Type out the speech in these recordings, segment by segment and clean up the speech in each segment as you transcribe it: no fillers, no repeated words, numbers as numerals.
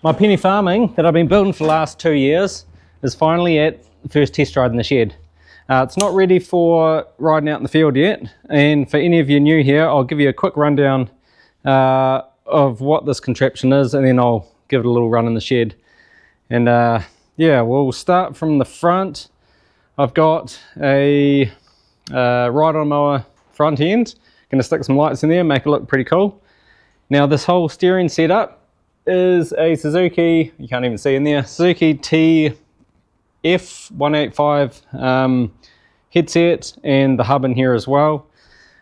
My penny farming that I've been building for the last 2 years is finally at the first test ride in the shed. It's not ready for riding out in the field yet, and for any of you new here, I'll give you a quick rundown of what this contraption is, and then I'll give it a little run in the shed. And yeah, we'll start from the front. I've got a ride-on mower front end. Going to stick some lights in there, make it look pretty cool. Now this whole steering setup is a Suzuki, you can't even see in there, Suzuki TF185 headset, and the hub in here as well.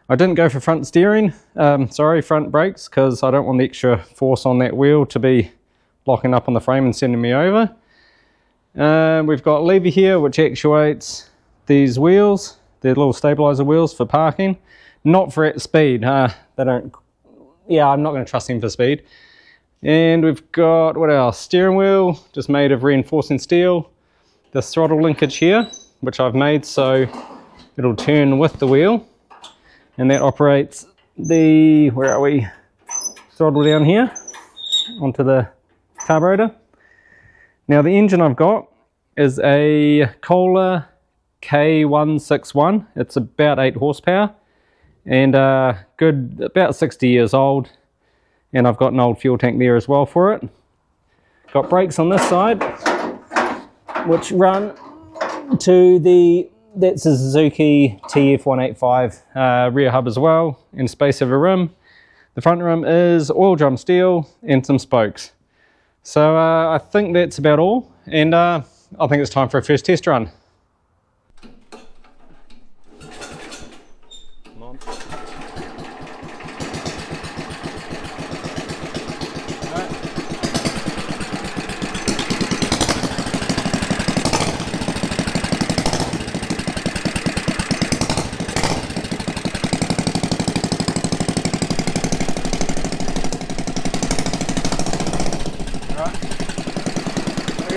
I didn't go for front steering, front brakes, because I don't want the extra force on that wheel to be locking up on the frame and sending me over. We've got a lever here which actuates these wheels. They're little stabilizer wheels for parking, not for at speed. I'm not going to trust him for speed. And we've got, what else? Steering wheel, just made of reinforcing steel. This throttle linkage here, which I've made so it'll turn with the wheel. And that operates the, throttle down here onto the carburetor. Now the engine I've got is a Kohler K161. It's about 8 horsepower and good, about 60 years old. And I've got an old fuel tank there as well for it. Got brakes on this side, which run to that's a Suzuki TF185 rear hub as well, and space of a rim. The front rim is oil drum steel and some spokes. So I think that's about all, and I think it's time for a first test run. Come on.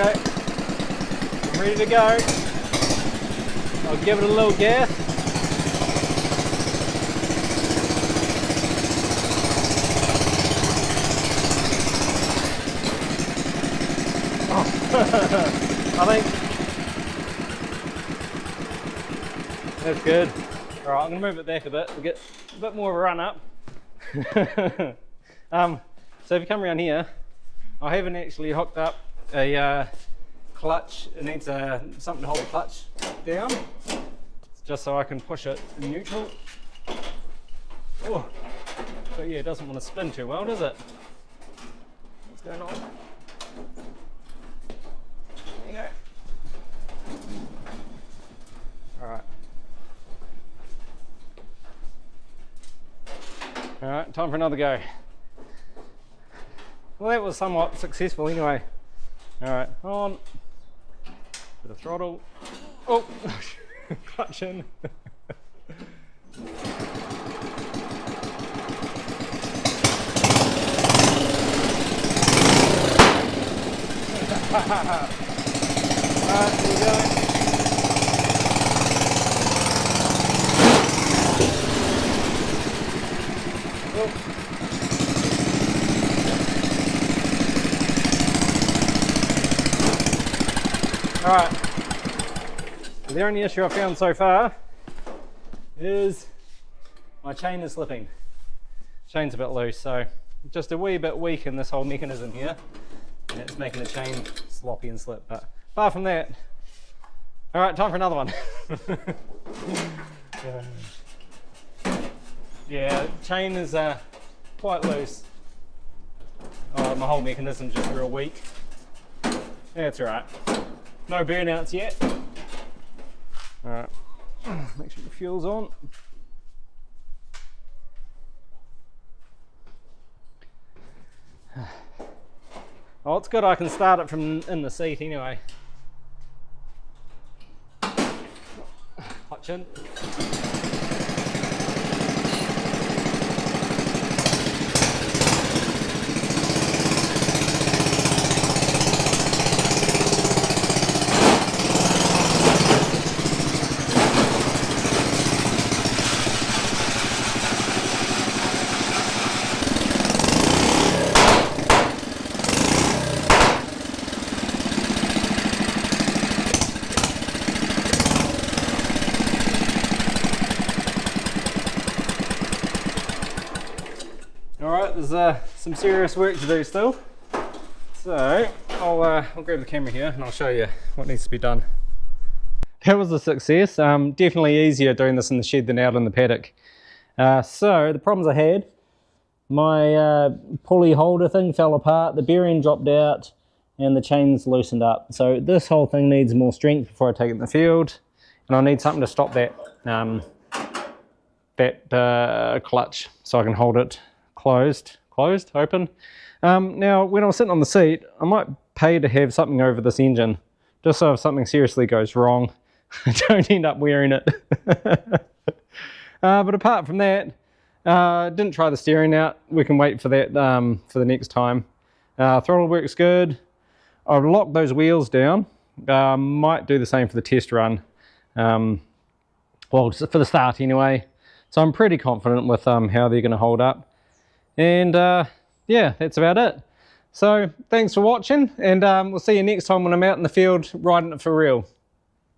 Okay, I'm ready to go. I'll give it a little gas. Oh. I think that's good. All right, I'm going to move it back a bit to get a bit more of a run up. So if you come around here, I haven't actually hooked up a clutch. It needs something to hold the clutch down, just so I can push it in neutral. Oh, but yeah, it doesn't want to spin too well, does it? What's going on? There you go. Alright. Alright, time for another go. Well, that was somewhat successful anyway. Alright, on. Bit of throttle. Oh, clutch in. Alright, here we go. Oh. Alright, the only issue I've found so far is my chain is slipping. Chain's a bit loose, so just a wee bit weak in this whole mechanism here, and it's making the chain sloppy and slip. But apart from that, alright, time for another one. Yeah, chain is quite loose. Oh, my whole mechanism's just real weak. That's alright. No burnouts yet. Alright, make sure the fuel's on. Oh, it's good I can start it from in the seat anyway. Clutch in. there's some serious work to do still. So I'll grab the camera here and I'll show you what needs to be done. That was a success. Definitely easier doing this in the shed than out in the paddock. So the problems I had, my pulley holder thing fell apart, the bearing dropped out, and the chains loosened up. So this whole thing needs more strength before I take it in the field, and I need something to stop that clutch so I can hold it open. Now when I was sitting on the seat, I might pay to have something over this engine, just so if something seriously goes wrong, I don't end up wearing it. But apart from that, didn't try the steering out. We can wait for that for the next time. Throttle works good. I've locked those wheels down. Might do the same for the test run. Well, for the start anyway. So I'm pretty confident with how they're going to hold up. And yeah, that's about it. So thanks for watching, and we'll see you next time when I'm out in the field riding it for real.